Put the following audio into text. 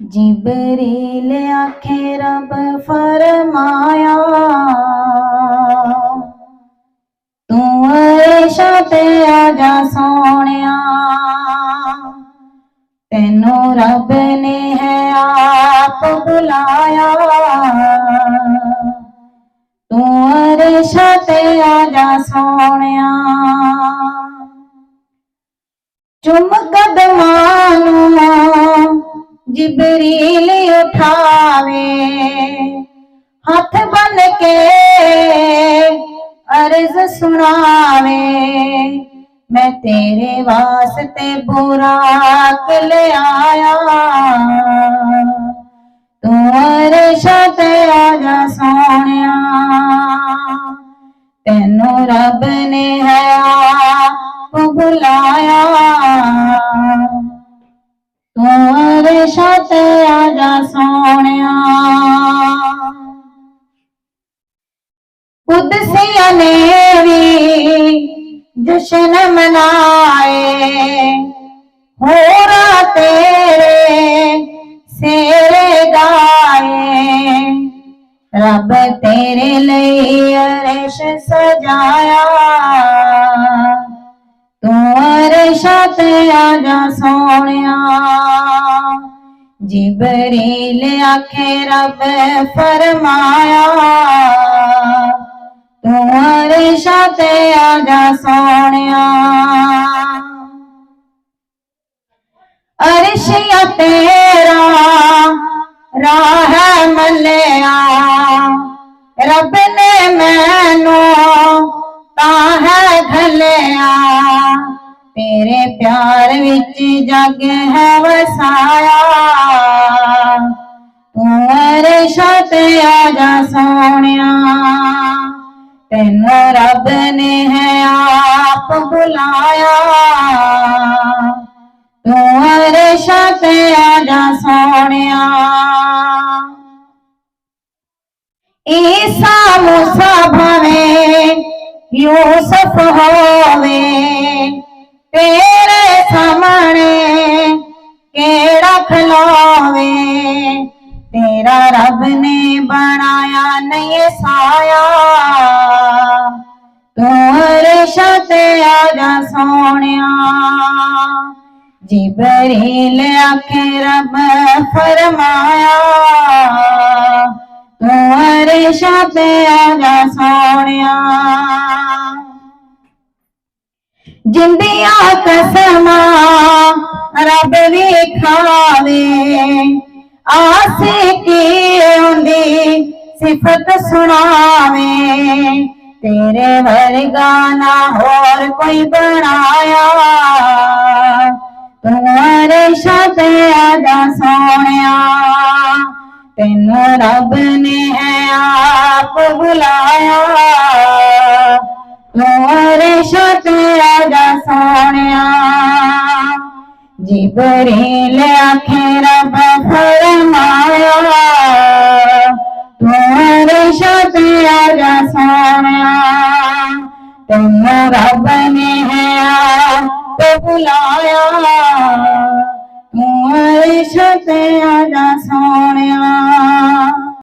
जिबरील आखे रब फरमाया तू ऐशा ते आजा सोनिया, तेनू रब ने है आप बुलाया। तू ऐशा ते आजा सोनिया, चुम कदमां जिबरील उठावे, हाथ बन के अर्ज सुनावे। मैं तेरे वास्ते बुराक ले आया, तू अर्शा ते आजा सोनिया, तेनू रब ने है आप बुलाया। तू अर्शा ते आजा सोनिया। कुदसिया ने भी जश्न मनाए, होरा तेरे सेरे गाए। रब तेरे लिए अर्श सजाया, तू अर्शा ते आजा सोनिया। जिबरील आखे रब फरमाया, तू अर्शा ते आजा सोनिया। अर्शिया तेरा राह मलिया, रब ने मैनू ताहे घलिया। तेरे प्यार विच जग है वसाया, तू अर्शा ते आजा सोनिया, तेनू रब ने है आप बुलाया। तू अर्शा ते आजा सोनिया। ईसा मूसा भवे यूसुफ होवे, तेरे सामने केड़ा खलोवे। तेरा रब ने बनाया नहीं साया, तू अर्शा ते आजा सोनिया। जिबरील आखे रब फरमाया, तू अर्शा ते आजा सोनिया। जिंदिया कसमा रब भी खावे, आशिकी उंदी सिफत सुनावे। तेरे वर्गा ना होर कोई बनाया, तू अर्शा ते आजा सोनिया। तेनू रब ने है आप बुलाया, तू अर्शा ते आजा सोनिया। जिबरील आखे रब फरमाया, तू अर्शा ते आजा सोनिया। तेनू रब ने है आप बुलाया, तू अर्शा ते आजा सोनिया।